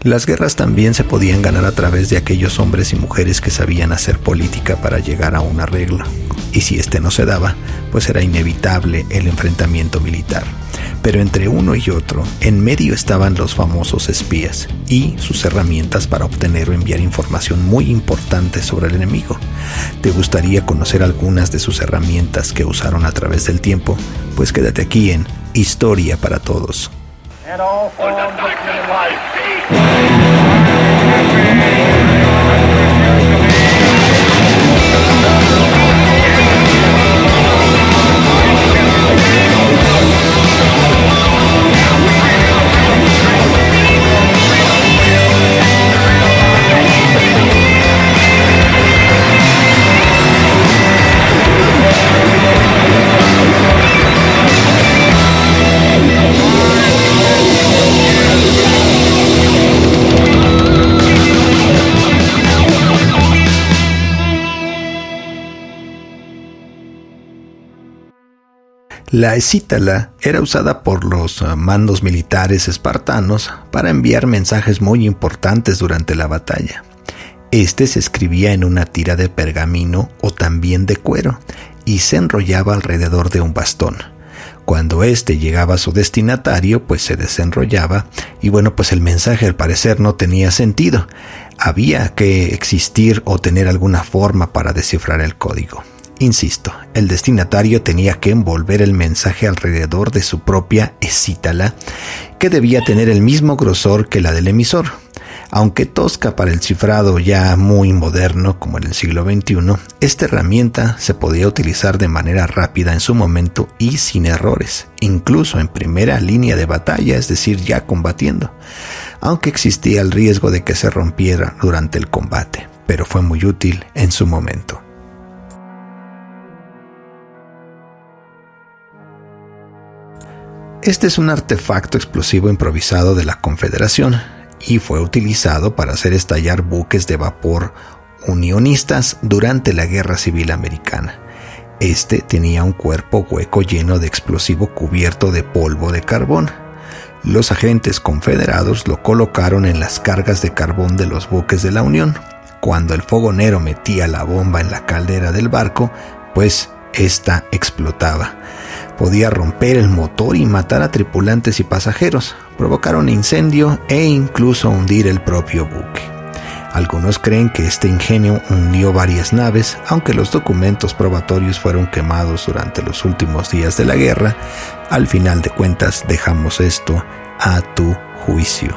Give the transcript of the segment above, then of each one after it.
Las guerras también se podían ganar a través de aquellos hombres y mujeres que sabían hacer política para llegar a un arreglo. Y si este no se daba, pues era inevitable el enfrentamiento militar. Pero entre uno y otro, en medio estaban los famosos espías y sus herramientas para obtener o enviar información muy importante sobre el enemigo. ¿Te gustaría conocer algunas de sus herramientas que usaron a través del tiempo? Pues quédate aquí en Historia para Todos. La escítala era usada por los mandos militares espartanos para enviar mensajes muy importantes durante la batalla. Este se escribía en una tira de pergamino o también de cuero y se enrollaba alrededor de un bastón. Cuando este llegaba a su destinatario, pues se desenrollaba y pues el mensaje al parecer no tenía sentido. Había que existir o tener alguna forma para descifrar el código. Insisto, el destinatario tenía que envolver el mensaje alrededor de su propia escítala, que debía tener el mismo grosor que la del emisor. Aunque tosca para el cifrado ya muy moderno como en el siglo XXI, esta herramienta se podía utilizar de manera rápida en su momento y sin errores, incluso en primera línea de batalla, es decir, ya combatiendo, aunque existía el riesgo de que se rompiera durante el combate, pero fue muy útil en su momento. Este es un artefacto explosivo improvisado de la Confederación y fue utilizado para hacer estallar buques de vapor unionistas durante la Guerra Civil Americana. Este tenía un cuerpo hueco lleno de explosivo cubierto de polvo de carbón. Los agentes confederados lo colocaron en las cargas de carbón de los buques de la Unión. Cuando el fogonero metía la bomba en la caldera del barco, pues esta explotaba. Podía romper el motor y matar a tripulantes y pasajeros, provocar un incendio e incluso hundir el propio buque. Algunos creen que este ingenio hundió varias naves, aunque los documentos probatorios fueron quemados durante los últimos días de la guerra. Al final de cuentas, dejamos esto a tu juicio.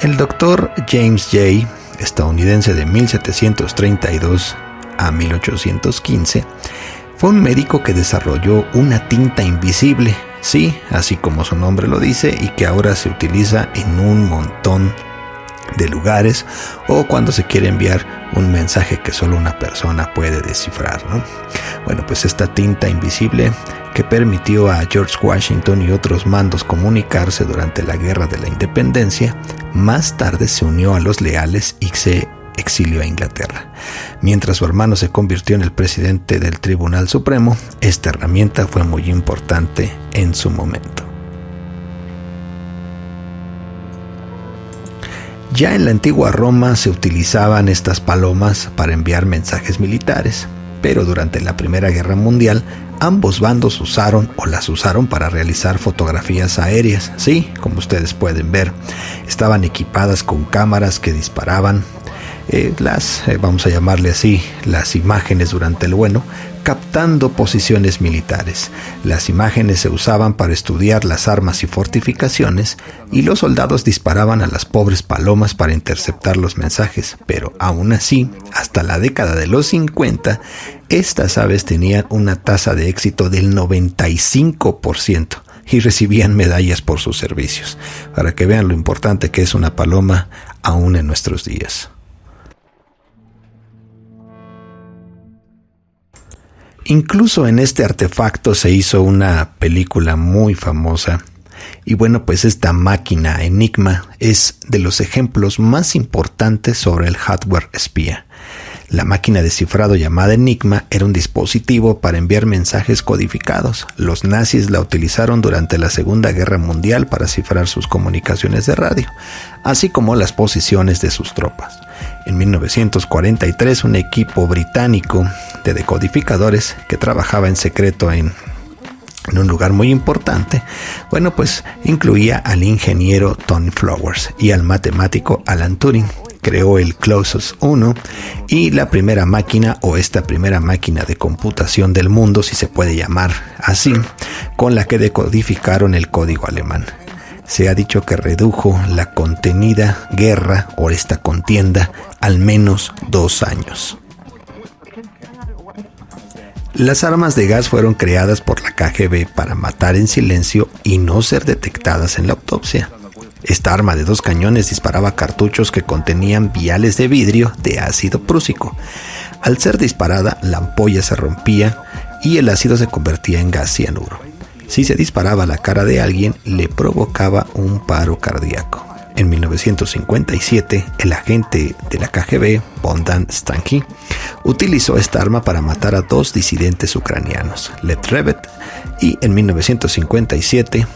El doctor James J., estadounidense de 1732 a 1815, fue un médico que desarrolló una tinta invisible, sí, así como su nombre lo dice, y que ahora se utiliza en un montón de lugares o cuando se quiere enviar un mensaje que solo una persona puede descifrar, ¿no? Pues esta tinta invisible que permitió a George Washington y otros mandos comunicarse durante la Guerra de la Independencia, más tarde se unió a los leales y se exilió a Inglaterra. Mientras su hermano se convirtió en el presidente del Tribunal Supremo, esta herramienta fue muy importante en su momento. Ya en la antigua Roma se utilizaban estas palomas para enviar mensajes militares, pero durante la Primera Guerra Mundial ambos bandos las usaron para realizar fotografías aéreas. Sí, como ustedes pueden ver, estaban equipadas con cámaras que disparaban vamos a llamarle así, las imágenes durante el vuelo, captando posiciones militares. Las imágenes se usaban para estudiar las armas y fortificaciones, y los soldados disparaban a las pobres palomas para interceptar los mensajes, pero aún así, hasta la década de los 50, estas aves tenían una tasa de éxito del 95% y recibían medallas por sus servicios, para que vean lo importante que es una paloma aún en nuestros días. Incluso en este artefacto se hizo una película muy famosa y pues esta máquina Enigma es de los ejemplos más importantes sobre el hardware espía. La máquina de cifrado llamada Enigma era un dispositivo para enviar mensajes codificados. Los nazis la utilizaron durante la Segunda Guerra Mundial para cifrar sus comunicaciones de radio, así como las posiciones de sus tropas. En 1943, un equipo británico de decodificadores que trabajaba en secreto en un lugar muy importante, incluía al ingeniero Tony Flowers y al matemático Alan Turing. Creó el Colossus 1 y esta primera máquina de computación del mundo, si se puede llamar así, con la que decodificaron el código alemán. Se ha dicho que redujo la contenida guerra o esta contienda al menos 2 años. Las armas de gas fueron creadas por la KGB para matar en silencio y no ser detectadas en la autopsia. Esta arma de 2 cañones disparaba cartuchos que contenían viales de vidrio de ácido prúsico. Al ser disparada, la ampolla se rompía y el ácido se convertía en gas cianuro. Si se disparaba a la cara de alguien, le provocaba un paro cardíaco. En 1957, el agente de la KGB, Bogdan Stansky, utilizó esta arma para matar a 2 disidentes ucranianos, Lev Trubet, y en 1957,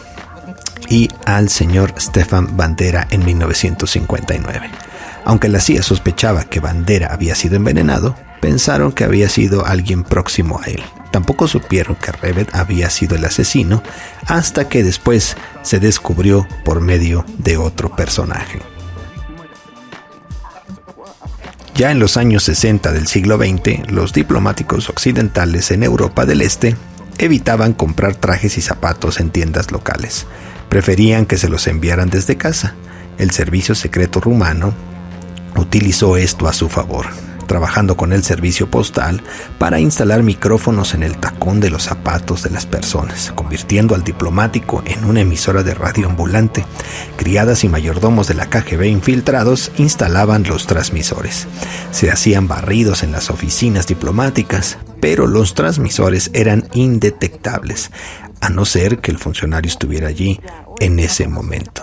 y al señor Stefan Bandera en 1959. Aunque la CIA sospechaba que Bandera había sido envenenado, pensaron que había sido alguien próximo a él. Tampoco supieron que Trubet había sido el asesino hasta que después se descubrió por medio de otro personaje. Ya en los años 60 del siglo XX, los diplomáticos occidentales en Europa del Este evitaban comprar trajes y zapatos en tiendas locales. Preferían que se los enviaran desde casa. El servicio secreto rumano utilizó esto a su favor, trabajando con el servicio postal para instalar micrófonos en el tacón de los zapatos de las personas, convirtiendo al diplomático en una emisora de radio ambulante. Criadas y mayordomos de la KGB infiltrados instalaban los transmisores. Se hacían barridos en las oficinas diplomáticas, pero los transmisores eran indetectables, a no ser que el funcionario estuviera allí en ese momento.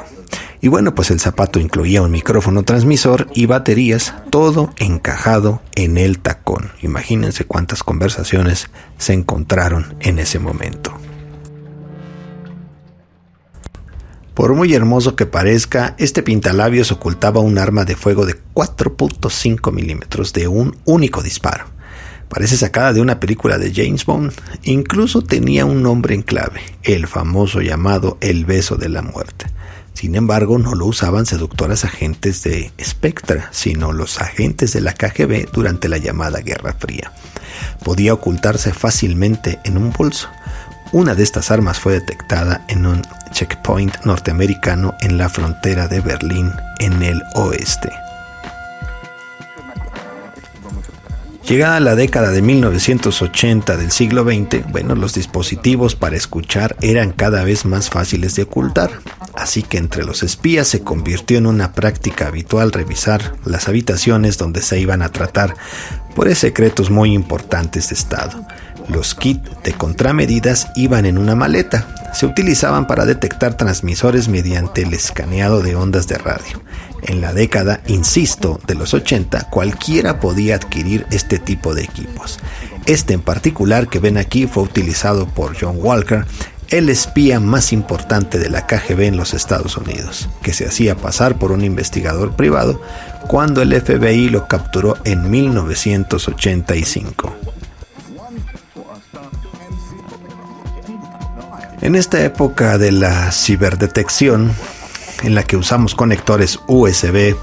Y el zapato incluía un micrófono transmisor y baterías, todo encajado en el tacón. Imagínense cuántas conversaciones se encontraron en ese momento. Por muy hermoso que parezca, este pintalabios ocultaba un arma de fuego de 4.5 milímetros de un único disparo. Parece sacada de una película de James Bond. Incluso tenía un nombre en clave, el famoso llamado El beso de la muerte. Sin embargo, no lo usaban seductoras agentes de Spectre, sino los agentes de la KGB durante la llamada Guerra Fría. Podía ocultarse fácilmente en un bolso. Una de estas armas fue detectada en un checkpoint norteamericano en la frontera de Berlín, en el oeste. Llegada la década de 1980 del siglo XX, los dispositivos para escuchar eran cada vez más fáciles de ocultar, así que entre los espías se convirtió en una práctica habitual revisar las habitaciones donde se iban a tratar secretos muy importantes de Estado. Los kits de contramedidas iban en una maleta. Se utilizaban para detectar transmisores mediante el escaneado de ondas de radio. En la década, de los 80, cualquiera podía adquirir este tipo de equipos. Este en particular que ven aquí fue utilizado por John Walker, el espía más importante de la KGB en los Estados Unidos, que se hacía pasar por un investigador privado cuando el FBI lo capturó en 1985. En esta época de la ciberdetección, en la que usamos conectores USB,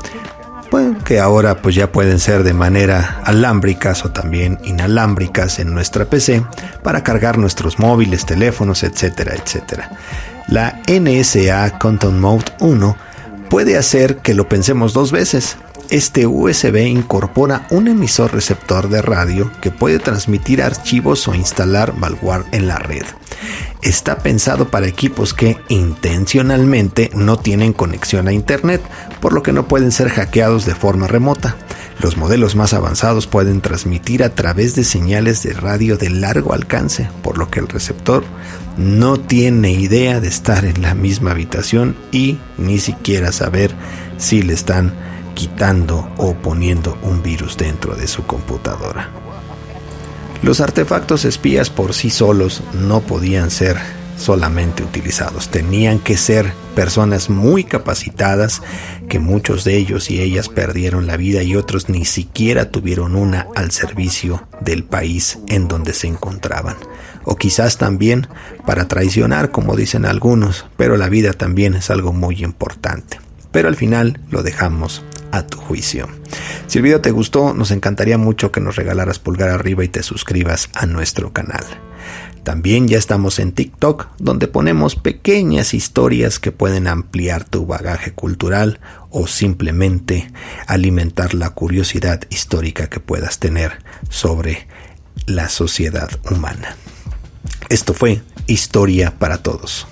que ahora ya pueden ser de manera alámbricas o también inalámbricas en nuestra PC para cargar nuestros móviles, teléfonos, etcétera, etcétera. La NSA Quantum Mode 1 puede hacer que lo pensemos 2 veces. Este USB incorpora un emisor receptor de radio que puede transmitir archivos o instalar malware en la red. Está pensado para equipos que intencionalmente no tienen conexión a internet, por lo que no pueden ser hackeados de forma remota. Los modelos más avanzados pueden transmitir a través de señales de radio de largo alcance, por lo que el receptor no tiene idea de estar en la misma habitación y ni siquiera saber si le están quitando o poniendo un virus dentro de su computadora. Los artefactos espías por sí solos no podían ser solamente utilizados. Tenían que ser personas muy capacitadas, que muchos de ellos y ellas perdieron la vida y otros ni siquiera tuvieron una al servicio del país en donde se encontraban. O quizás también para traicionar, como dicen algunos, pero la vida también es algo muy importante. Pero al final lo dejamos a tu juicio. Si el video te gustó, nos encantaría mucho que nos regalaras pulgar arriba y te suscribas a nuestro canal. También ya estamos en TikTok, donde ponemos pequeñas historias que pueden ampliar tu bagaje cultural o simplemente alimentar la curiosidad histórica que puedas tener sobre la sociedad humana. Esto fue Historia para Todos.